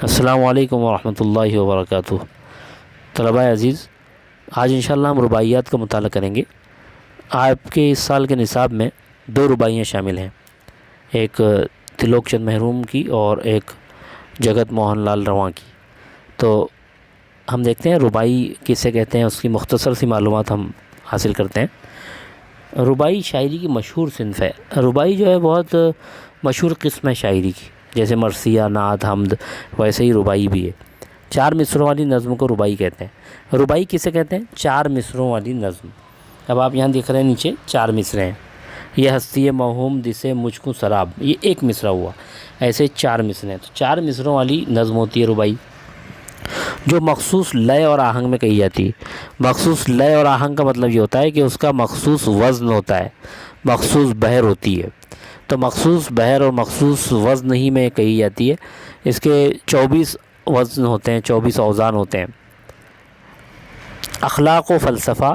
السلام علیکم ورحمۃ اللہ وبرکاتہ۔ طلباء عزیز، آج انشاءاللہ ہم رباعیات کا مطالعہ کریں گے۔ آپ کے اس سال کے نصاب میں دو رباعیاں شامل ہیں، ایک تریلوک چند محروم کی اور ایک جگت موہن لال رواں کی۔ تو ہم دیکھتے ہیں رباعی کسے کہتے ہیں، اس کی مختصر سی معلومات ہم حاصل کرتے ہیں۔ رباعی شاعری کی مشہور صنف ہے۔ رباعی جو ہے بہت مشہور قسم ہے شاعری کی، جیسے مرثیہ، نعت، حمد، ویسے ہی رباعی بھی ہے۔ چار مصروں والی نظم کو رباعی کہتے ہیں۔ رباعی کسے کہتے ہیں؟ چار مصروں والی نظم۔ اب آپ یہاں دیکھ رہے ہیں نیچے چار مصرے ہیں۔ یہ ہستی موہوم دسے مجھ کو سراب، یہ ایک مصرع ہوا، ایسے چار مصرے ہیں۔ تو چار مصروں والی نظم ہوتی ہے رباعی، جو مخصوص لے اور آہنگ میں کہی جاتی ہے۔ مخصوص لے اور آہنگ کا مطلب یہ ہوتا ہے کہ اس کا مخصوص وزن ہوتا ہے، مخصوص بحر ہوتی ہے۔ تو مخصوص بحر اور مخصوص وزن ہی میں کہی جاتی ہے۔ اس کے 24 وزن ہوتے ہیں، 24 اوزان ہوتے ہیں۔ اخلاق و فلسفہ،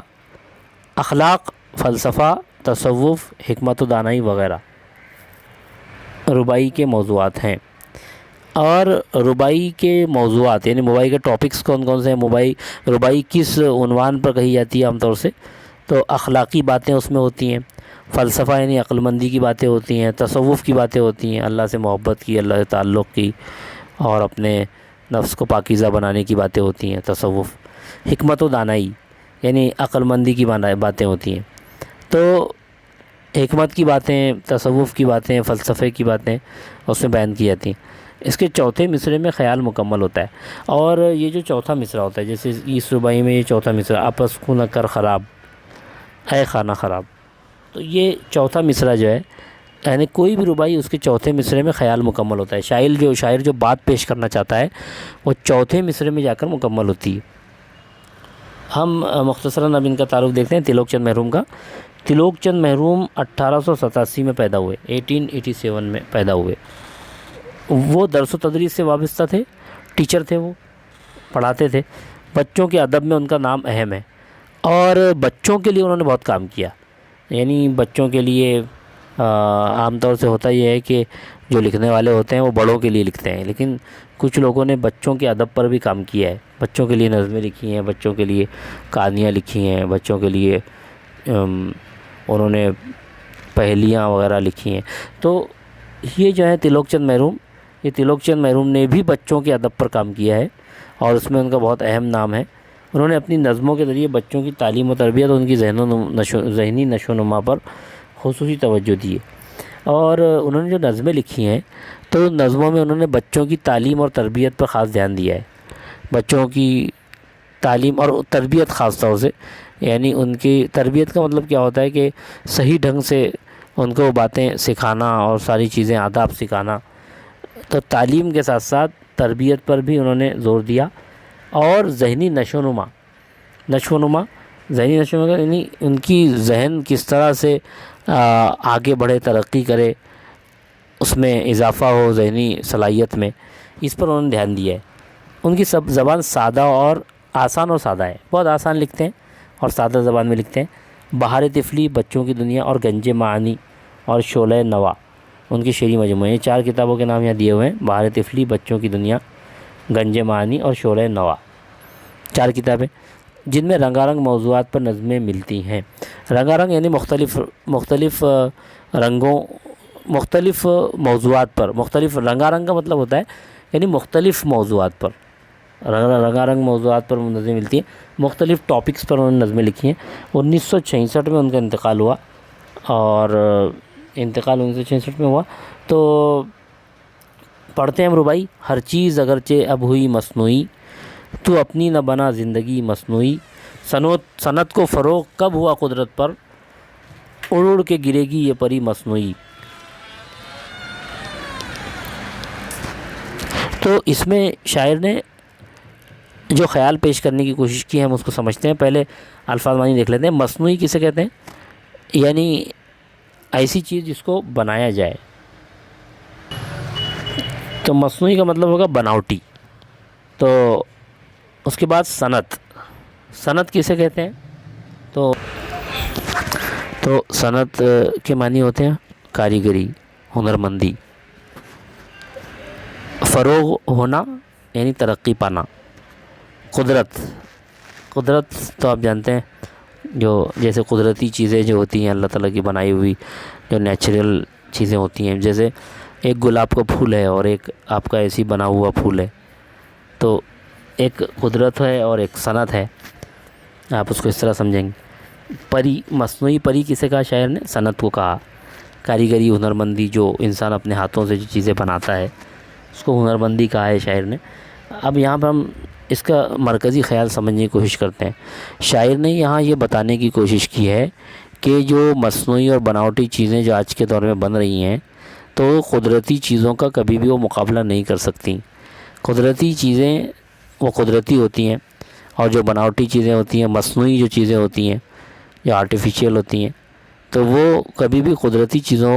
اخلاق، فلسفہ، تصوف، حکمت و دانائی وغیرہ رباعی کے موضوعات ہیں۔ اور رباعی کے موضوعات یعنی رباعی کے ٹاپکس کون کون سے ہیں؟ رباعی کس عنوان پر کہی جاتی ہے عام طور سے؟ تو اخلاقی باتیں اس میں ہوتی ہیں، فلسفہ یعنی عقل مندی کی باتیں ہوتی ہیں، تصوف کی باتیں ہوتی ہیں، اللہ سے محبت کی، اللہ سے تعلق کی، اور اپنے نفس کو پاکیزہ بنانے کی باتیں ہوتی ہیں، تصوف۔ حکمت و دانائی یعنی عقل مندی کی باتیں ہوتی ہیں۔ تو حکمت کی باتیں، تصوف کی باتیں، فلسفے کی باتیں اس میں بیان کی جاتی ہیں۔ اس کے چوتھے مصرے میں خیال مکمل ہوتا ہے، اور یہ جو چوتھا مصرع ہوتا ہے، جیسے اس رباعی میں یہ چوتھا مصرع، آپس کو نہ کر خراب، اے خانہ خراب، تو یہ چوتھا مصرع جو ہے، یعنی کوئی بھی رباعی اس کے چوتھے مصرے میں خیال مکمل ہوتا ہے۔ شاعر جو بات پیش کرنا چاہتا ہے وہ چوتھے مصرے میں جا کر مکمل ہوتی ہے۔ ہم مختصراً اب ان کا تعارف دیکھتے ہیں تریلوک چند محروم کا۔ تریلوک چند محروم 1887 میں پیدا ہوئے، 1887 میں پیدا ہوئے۔ وہ درس و تدریس سے وابستہ تھے، ٹیچر تھے، وہ پڑھاتے تھے۔ بچوں کے ادب میں ان کا نام اہم ہے، اور بچوں کے لیے انہوں نے بہت کام کیا۔ یعنی بچوں کے لیے عام طور سے ہوتا یہ ہے کہ جو لکھنے والے ہوتے ہیں وہ بڑوں کے لیے لکھتے ہیں، لیکن کچھ لوگوں نے بچوں کے ادب پر بھی کام کیا ہے۔ بچوں کے لیے نظمیں لکھی ہیں، بچوں کے لیے کہانیاں لکھی ہیں، بچوں کے لیے انہوں نے پہیلیاں وغیرہ لکھی ہیں۔ تو یہ جو ہے تریلوک چند محروم، یہ تریلوک چند محروم نے بھی بچوں کے ادب پر کام کیا ہے، اور اس میں ان کا بہت اہم نام ہے۔ انہوں نے اپنی نظموں کے ذریعے بچوں کی تعلیم و تربیت اور ان کی ذہنی نشو و نما پر خصوصی توجہ دی ہے۔ اور انہوں نے جو نظمیں لکھی ہیں، تو نظموں میں انہوں نے بچوں کی تعلیم اور تربیت پر خاص دھیان دیا ہے۔ بچوں کی تعلیم اور تربیت خاص طور سے، یعنی ان کی تربیت کا مطلب کیا ہوتا ہے کہ صحیح ڈھنگ سے ان کو باتیں سکھانا اور ساری چیزیں آداب سکھانا۔ تو تعلیم کے ساتھ ساتھ تربیت پر بھی انہوں نے زور دیا، اور ذہنی نشو و نما یعنی ان کی ذہن کس طرح سے آگے بڑھے، ترقی کرے، اس میں اضافہ ہو ذہنی صلاحیت میں، اس پر انہوں نے دھیان دیا ہے۔ ان کی زبان سادہ اور آسان اور سادہ ہے، بہت آسان لکھتے ہیں اور سادہ زبان میں لکھتے ہیں۔ بہار طفلی، بچوں کی دنیا، اور گنج معانی اور شعلہ نوا ان کی شعری مجموعے ہیں۔ یہ چار کتابوں کے نام یہاں دیے ہوئے ہیں: بہار طفلی، بچوں کی دنیا، گنج معانی اور شعلہ نوا، چار کتابیں جن میں رنگا رنگ موضوعات پر نظمیں ملتی ہیں۔ رنگا رنگ یعنی مختلف رنگوں، مختلف موضوعات پر، رنگا رنگ کا مطلب ہوتا ہے یعنی مختلف موضوعات پر، رنگا رنگ موضوعات پر نظمیں ملتی ہیں، مختلف ٹاپکس پر انہوں نے نظمیں لکھی ہیں۔ 1966 میں ان کا انتقال ہوا، اور انتقال 1966 میں ہوا۔ تو پڑھتے ہیں ہم رباعی: ہر چیز اگرچہ اب ہوئی مصنوعی، تو اپنی نہ بنا زندگی مصنوعی، صنعت کو فروغ کب ہوا قدرت پر، اڑ اڑ کے گرے گی یہ پری مصنوعی۔ تو اس میں شاعر نے جو خیال پیش کرنے کی کوشش کی ہے، ہم اس کو سمجھتے ہیں۔ پہلے الفاظ معنی دیکھ لیتے ہیں۔ مصنوعی کسے کہتے ہیں؟ یعنی ایسی چیز جس کو بنایا جائے۔ تو مصنوعی کا مطلب ہوگا بناوٹی۔ تو اس کے بعد صنعت کسے کہتے ہیں؟ تو صنعت کے معنی ہوتے ہیں کاریگری، ہنرمندی، فروغ ہونا یعنی ترقی پانا۔ قدرت تو آپ جانتے ہیں جو جیسے قدرتی چیزیں جو ہوتی ہیں اللہ تعالیٰ کی بنائی ہوئی جو نیچرل چیزیں ہوتی ہیں، جیسے ایک گلاب کا پھول ہے اور ایک آپ کا ایسی بنا ہوا پھول ہے، تو ایک قدرت ہے اور ایک صنعت ہے، آپ اس کو اس طرح سمجھیں گے۔ پری، مصنوعی پری کسے کہا شاعر نے؟ صنعت کو کہا۔ کاریگری، ہنرمندی، جو انسان اپنے ہاتھوں سے جو چیزیں بناتا ہے اس کو ہنرمندی کہا ہے شاعر نے۔ اب یہاں پر ہم اس کا مرکزی خیال سمجھنے کی کوشش کرتے ہیں۔ شاعر نے یہاں یہ بتانے کی کوشش کی ہے کہ جو مصنوعی اور بناوٹی چیزیں جو آج کے دور میں بن رہی ہیں تو قدرتی چیزوں کا کبھی بھی وہ مقابلہ نہیں کر سکتی۔ قدرتی چیزیں وہ قدرتی ہوتی ہیں، اور جو بناوٹی چیزیں ہوتی ہیں، مصنوعی جو چیزیں ہوتی ہیں، جو آرٹیفیشیل ہوتی ہیں، تو وہ کبھی بھی قدرتی چیزوں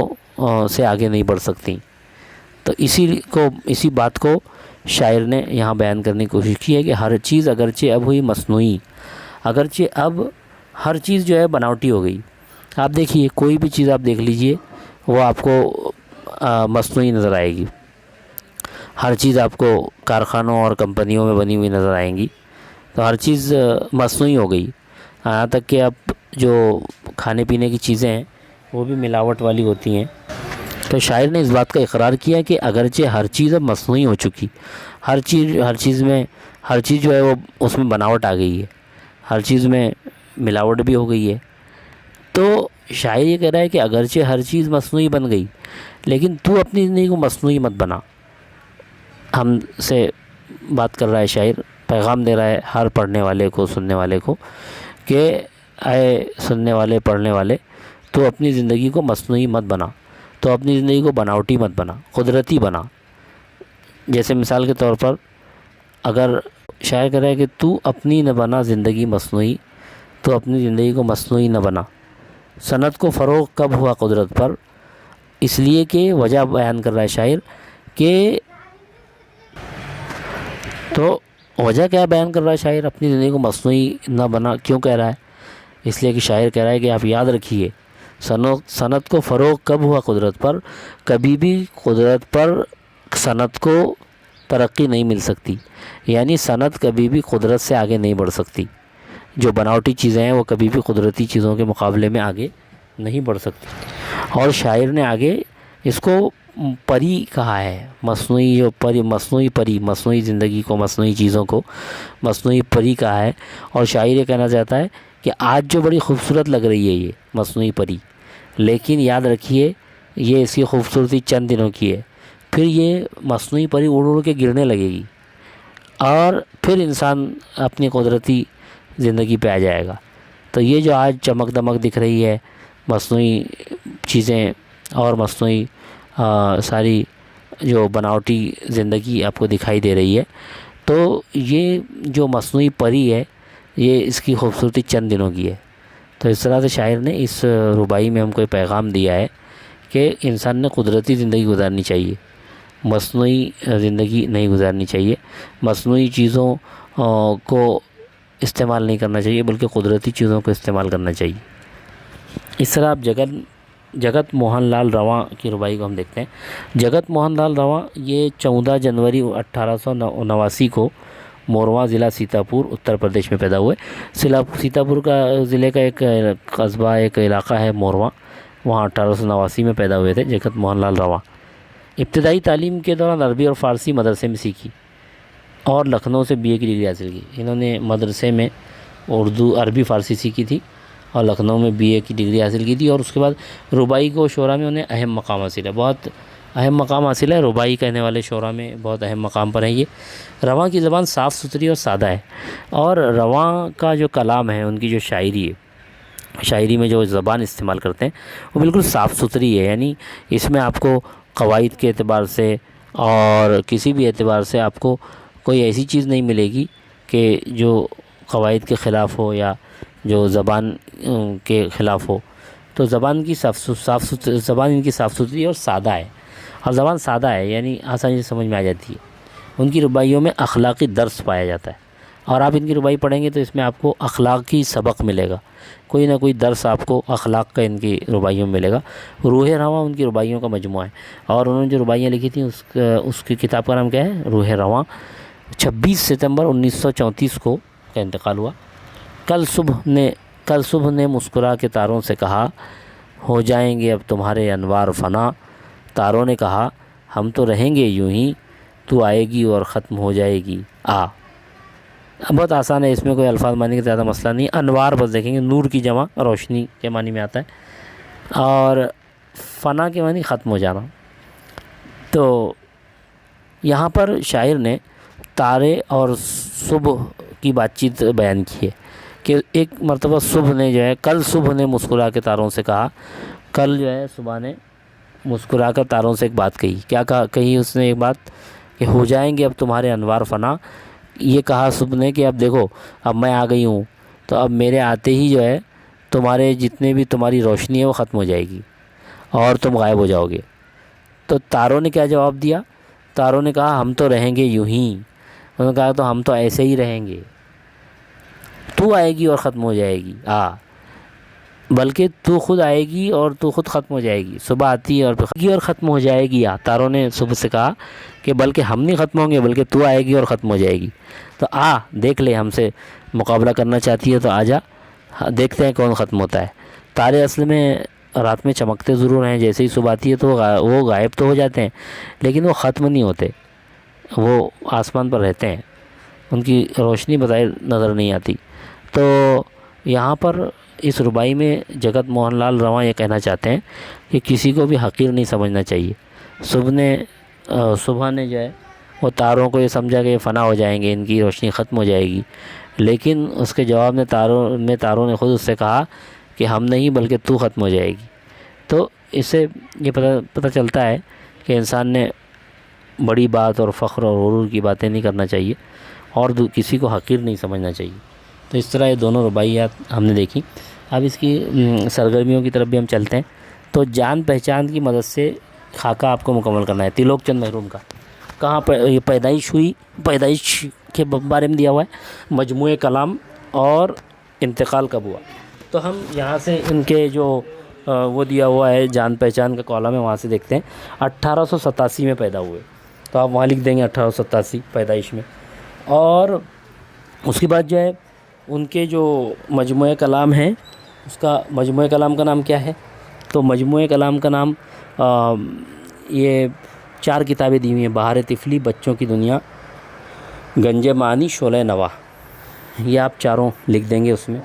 سے آگے نہیں بڑھ سکتی۔ تو اسی بات کو شاعر نے یہاں بیان کرنے کی کوشش کی ہے کہ ہر چیز اگرچہ اب ہوئی مصنوعی، اگرچہ اب ہر چیز جو ہے بناوٹی ہو گئی۔ آپ دیکھیے کوئی بھی چیز آپ دیکھ لیجئے وہ آپ کو مصنوعی نظر آئے گی۔ ہر چیز آپ کو کارخانوں اور کمپنیوں میں بنی ہوئی نظر آئیں گی، تو ہر چیز مصنوعی ہو گئی۔ یہاں تک کہ اب جو کھانے پینے کی چیزیں ہیں وہ بھی ملاوٹ والی ہوتی ہیں۔ تو شاعر نے اس بات کا اقرار کیا کہ اگرچہ ہر چیز اب مصنوعی ہو چکی، ہر چیز جو ہے وہ اس میں بناوٹ آ گئی ہے، ہر چیز میں ملاوٹ بھی ہو گئی ہے، تو شاعر یہ کہہ رہا ہے کہ اگرچہ ہر چیز مصنوعی بن گئی لیکن تو اپنی زندگی کو مصنوعی مت بنا۔ ہم سے بات کر رہا ہے شاعر، پیغام دے رہا ہے ہر پڑھنے والے کو، سننے والے کو، کہ اے سننے والے، پڑھنے والے، تو اپنی زندگی کو مصنوعی مت بنا، تو اپنی زندگی کو بناوٹی مت بنا، قدرتی بنا۔ جیسے مثال کے طور پر اگر شاعر کہہ رہا ہے کہ تو اپنی نہ بنا زندگی مصنوعی، تو اپنی زندگی کو مصنوعی نہ بنا۔ صنعت کو فروغ کب ہوا قدرت پر؟ اس لیے کہ وجہ بیان کر رہا ہے شاعر کہ تو وجہ کیا بیان کر رہا ہے شاعر اپنی زندگی کو مصنوعی نہ بنا کیوں کہہ رہا ہے؟ اس لیے کہ شاعر کہہ رہا ہے کہ آپ یاد رکھیے صنعت کو فروغ کب ہوا قدرت پر؟ کبھی بھی قدرت پر صنعت کو ترقی نہیں مل سکتی، یعنی صنعت کبھی بھی قدرت سے آگے نہیں بڑھ سکتی۔ جو بناوٹی چیزیں ہیں وہ کبھی بھی قدرتی چیزوں کے مقابلے میں آگے نہیں بڑھ سکتی۔ اور شاعر نے آگے اس کو پری کہا ہے، مصنوعی زندگی کو، مصنوعی چیزوں کو مصنوعی پری کہا ہے۔ اور شاعر یہ کہنا چاہتا ہے کہ آج جو بڑی خوبصورت لگ رہی ہے یہ مصنوعی پری، لیکن یاد رکھیے یہ اس کی خوبصورتی چند دنوں کی ہے، پھر یہ مصنوعی پری اڑ اڑ کے گرنے لگے گی اور پھر انسان اپنی قدرتی زندگی پہ آ جائے گا۔ تو یہ جو آج چمک دمک دکھ رہی ہے، مصنوعی چیزیں اور مصنوعی ساری جو بناوٹی زندگی آپ کو دکھائی دے رہی ہے، تو یہ جو مصنوعی پری ہے یہ اس کی خوبصورتی چند دنوں کی ہے۔ تو اس طرح سے شاعر نے اس رباعی میں ہم کو پیغام دیا ہے کہ انسان نے قدرتی زندگی گزارنی چاہیے، مصنوعی زندگی نہیں گزارنی چاہیے، مصنوعی چیزوں کو استعمال نہیں کرنا چاہیے بلکہ قدرتی چیزوں کو استعمال کرنا چاہیے۔ اس طرح آپ جگت موہن لال رواں کی رباعی کو ہم دیکھتے ہیں۔ جگت موہن لال رواں یہ 14 جنوری 1889 کو مورواں ضلع سیتاپور اتر پردیش میں پیدا ہوئے۔ سیتاپور کا ضلع کا ایک قصبہ، ایک علاقہ ہے مورواں، وہاں 1889 میں پیدا ہوئے تھے جگت موہن لال رواں۔ ابتدائی تعلیم کے دوران عربی اور فارسی مدرسے میں سیکھی اور لکھنؤ سے BA کی ڈگری حاصل کی۔ انہوں نے مدرسے میں اردو، عربی، فارسی سیکھی تھی اور لکھنؤ میں BA کی ڈگری حاصل کی تھی، اور اس کے بعد رباعی کو شعراء میں انہیں اہم مقام حاصل ہے، بہت اہم مقام حاصل ہے۔ رباعی کہنے والے شعراء میں بہت اہم مقام پر ہیں یہ۔ رواں کی زبان صاف ستھری اور سادہ ہے، اور رواں کا جو کلام ہے، ان کی جو شاعری ہے، شاعری میں جو زبان استعمال کرتے ہیں وہ بالکل صاف ستھری ہے، یعنی اس میں آپ کو قواعد کے اعتبار سے اور کسی بھی اعتبار سے آپ کو کوئی ایسی چیز نہیں ملے گی کہ جو قواعد کے خلاف ہو یا جو زبان کے خلاف ہو۔ تو زبان ان کی صاف ستھری اور سادہ ہے، اور زبان سادہ ہے یعنی آسانی سے سمجھ میں آ جاتی ہے۔ ان کی رباعیوں میں اخلاقی درس پایا جاتا ہے، اور آپ ان کی رباعی پڑھیں گے تو اس میں آپ کو اخلاقی سبق ملے گا، کوئی نہ کوئی درس آپ کو اخلاق کا ان کی رباعیوں میں ملے گا۔ روح رواں ان کی رباعیوں کا مجموعہ ہے، اور انہوں نے جو رباعیاں لکھی تھیں اس کی کتاب کا نام کیا ہے؟ روح رواں۔ 26 ستمبر 1934 کو کا انتقال ہوا۔ کل صبح نے مسکرا کے تاروں سے کہا، ہو جائیں گے اب تمہارے انوار فنا۔ تاروں نے کہا، ہم تو رہیں گے یوں ہی، تو آئے گی اور ختم ہو جائے گی آ۔ بہت آسان ہے، اس میں کوئی الفاظ معنی کا زیادہ مسئلہ نہیں۔ انوار بس دیکھیں گے، نور کی جمع روشنی کے معنی میں آتا ہے، اور فنا کے معنی ختم ہو جانا۔ تو یہاں پر شاعر نے تارے اور صبح کی بات چیت بیان کی ہے کہ ایک مرتبہ صبح نے جو ہے، کل صبح نے مسکرا کے تاروں سے کہا، کل جو ہے صبح نے مسکرا کر تاروں سے ایک بات کہی۔ کیا کہی اس نے ایک بات کہ ہو جائیں گے اب تمہارے انوار فنا۔ یہ کہا صبح نے کہ اب دیکھو، اب میں آ گئی ہوں، تو اب میرے آتے ہی جو ہے تمہارے جتنے بھی تمہاری روشنی ہے وہ ختم ہو جائے گی اور تم غائب ہو جاؤ گے۔ تو تاروں نے کیا جواب دیا؟ تاروں نے کہا، ہم تو رہیں گے یوں ہی۔ انہوں نے کہا، تو ہم تو ایسے ہی رہیں گے، تو آئے گی اور ختم ہو جائے گی بلکہ تو خود آئے گی اور تو خود ختم ہو جائے گی، صبح آتی ہے اور ختم ہو جائے گی تاروں نے صبح سے کہا کہ بلکہ ہم نہیں ختم ہوں گے بلکہ تو آئے گی اور ختم ہو جائے گی، تو دیکھ لے، ہم سے مقابلہ کرنا چاہتی ہے تو آ جا، دیکھتے ہیں کون ختم ہوتا ہے۔ تارے اصل میں رات میں چمکتے ضرور ہیں، جیسے ہی صبح آتی ہے تو وہ غائب تو ہو جاتے ہیں لیکن وہ ختم نہیں ہوتے، وہ آسمان پر رہتے ہیں، ان کی روشنی بظاہر نظر نہیں آتی۔ تو یہاں پر اس ربائی میں جگت موہن لال رواں یہ کہنا چاہتے ہیں کہ کسی کو بھی حقیر نہیں سمجھنا چاہیے۔ صبح نے جو ہے وہ تاروں کو یہ سمجھا کہ یہ فنا ہو جائیں گے، ان کی روشنی ختم ہو جائے گی، لیکن اس کے جواب میں تاروں نے خود اس سے کہا کہ ہم نہیں بلکہ تو ختم ہو جائے گی۔ تو اس سے یہ پتہ چلتا ہے کہ انسان نے بڑی بات اور فخر اور غرور کی باتیں نہیں کرنا چاہیے اور کسی کو حقیر نہیں سمجھنا چاہیے۔ تو اس طرح یہ دونوں رباعیات ہم نے دیکھی۔ اب اس کی سرگرمیوں کی طرف بھی ہم چلتے ہیں۔ تو جان پہچان کی مدد سے خاکہ آپ کو مکمل کرنا ہے تریلوک چند محروم کا۔ کہاں پر یہ پیدائش ہوئی، پیدائش کے بارے میں دیا ہوا ہے، مجموعہ کلام اور انتقال کب ہوا۔ تو ہم یہاں سے ان کے جو وہ دیا ہوا ہے جان پہچان کا کالم ہے، وہاں سے دیکھتے ہیں 1887 میں پیدا ہوئے، تو آپ وہاں لکھ دیں گے 1887 پیدائش میں۔ اور اس کے بعد جو ہے ان کے جو مجموعہ کلام ہیں، اس کا مجموعہ کلام کا نام کیا ہے؟ تو مجموعہ کلام کا نام یہ 4 کتابیں دی ہوئی ہیں، بہار طفلی، بچوں کی دنیا، گنج معانی، شعلہ نوا، یہ آپ چاروں لکھ دیں گے اس میں۔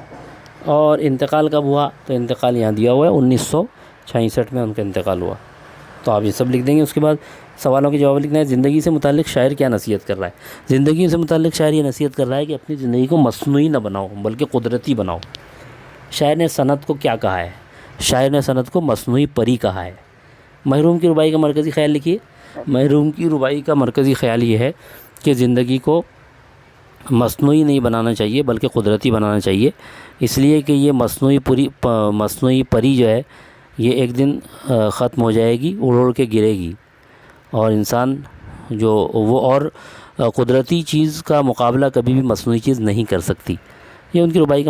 اور انتقال کب ہوا؟ تو انتقال یہاں دیا ہوا ہے 1966 میں ان کا انتقال ہوا، تو آپ یہ سب لکھ دیں گے۔ اس کے بعد سوالوں کے جواب لکھنا ہے۔ زندگی سے متعلق شاعر کیا نصیحت کر رہا ہے؟ زندگی سے متعلق شاعر یہ نصیحت کر رہا ہے کہ اپنی زندگی کو مصنوعی نہ بناؤ بلکہ قدرتی بناؤ۔ شاعر نے صنعت کو کیا کہا ہے؟ شاعر نے صنعت کو مصنوعی پری کہا ہے۔ محروم کی ربائی کا مرکزی خیال لکھیے۔ محروم کی ربائی کا مرکزی خیال یہ ہے کہ زندگی کو مصنوعی نہیں بنانا چاہیے بلکہ قدرتی بنانا چاہیے، اس لیے کہ یہ مصنوعی پری جو ہے یہ ایک دن ختم ہو جائے گی، اڑ اڑ کے گرے گی، اور انسان جو وہ اور قدرتی چیز کا مقابلہ کبھی بھی مصنوعی چیز نہیں کر سکتی۔ یہ ان کی ربائی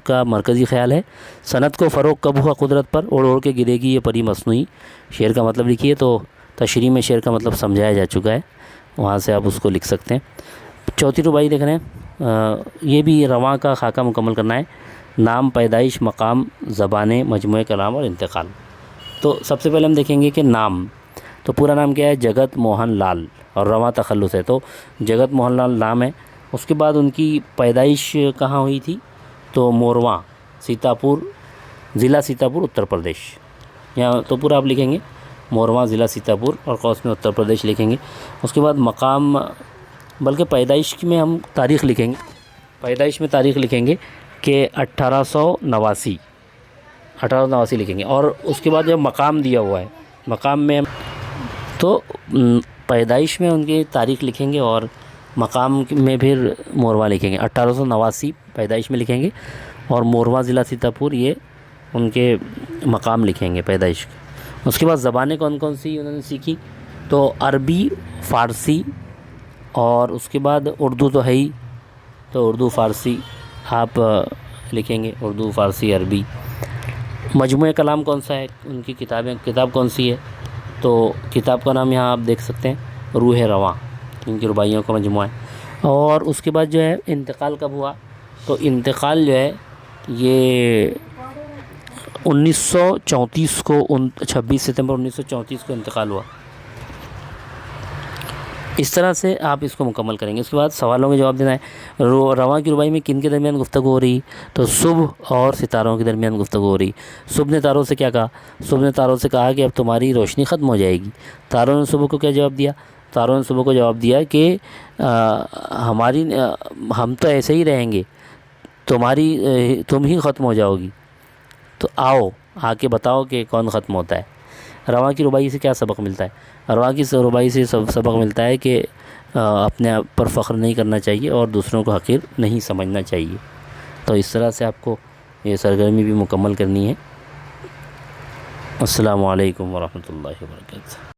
کا مرکزی خیال ہے۔ صنعت کو فروغ کب ہوا قدرت پر؟ اڑ اڑ کے گرے گی یہ پری مصنوعی۔ شعر کا مطلب لکھیے، تو تشریح میں شعر کا مطلب سمجھایا جا چکا ہے، وہاں سے آپ اس کو لکھ سکتے ہیں۔ چوتھی ربائی دیکھ رہے ہیں، یہ بھی رواں کا خاکہ مکمل کرنا ہے۔ نام، پیدائش، مقام، زبانیں، مجموعہ کلام اور انتقال۔ تو سب سے پہلے ہم دیکھیں گے کہ نام، تو پورا نام کیا ہے؟ جگت موہن لال، اور رواں تخلص ہے، تو جگت موہن لال نام ہے۔ اس کے بعد ان کی پیدائش کہاں ہوئی تھی؟ تو مورواں، سیتاپور، ضلع سیتاپور، اتر پردیش۔ یہاں تو پورا آپ لکھیں گے، مورواں، ضلع سیتاپور، اور قوس میں اتر پردیش لکھیں گے۔ اس کے بعد مقام، بلکہ پیدائش میں ہم تاریخ لکھیں گے، پیدائش میں تاریخ لکھیں گے کہ 1889 لکھیں گے۔ اور اس کے بعد جب مقام دیا ہوا ہے، مقام میں تو پیدائش میں ان کی تاریخ لکھیں گے اور مقام میں پھر مورواں لکھیں گے۔ 1889 پیدائش میں لکھیں گے، اور مورواں ضلع سیتاپور یہ ان کے مقام لکھیں گے پیدائش کے۔ اس کے بعد زبانیں کون کون سی انہوں نے سیکھی؟ تو عربی، فارسی، اور اس کے بعد اردو تو ہے ہی، تو اردو فارسی آپ لکھیں گے، اردو فارسی عربی۔ مجموعہ کلام کون سا ہے؟ ان کی کتاب کون سی ہے؟ تو کتاب کا نام یہاں آپ دیکھ سکتے ہیں، روح رواں، ان کی رباعیوں کا مجموعہ ہے۔ اور اس کے بعد جو ہے انتقال کب ہوا؟ تو انتقال جو ہے یہ 1934 کو 26 ستمبر 1934 کو انتقال ہوا۔ اس طرح سے آپ اس کو مکمل کریں گے۔ اس کے بعد سوالوں کے جواب دینا ہے۔ رواں کی رباعی میں کن کے درمیان گفتگو ہو رہی؟ تو صبح اور ستاروں کے درمیان گفتگو ہو رہی۔ صبح نے تاروں سے کیا کہا؟ صبح نے تاروں سے کہا کہ اب تمہاری روشنی ختم ہو جائے گی۔ تاروں نے صبح کو کیا جواب دیا؟ تاروں نے صبح کو جواب دیا کہ ہم تو ایسے ہی رہیں گے، تم ہی ختم ہو جاؤ گی، تو آؤ آ کے بتاؤ کہ کون ختم ہوتا ہے۔ رواں کی رباعی سے کیا سبق ملتا ہے؟ رواں کی رباعی سے سبق ملتا ہے کہ اپنے آپ پر فخر نہیں کرنا چاہیے اور دوسروں کو حقیر نہیں سمجھنا چاہیے۔ تو اس طرح سے آپ کو یہ سرگرمی بھی مکمل کرنی ہے۔ السلام علیکم ورحمۃ اللہ وبرکاتہ۔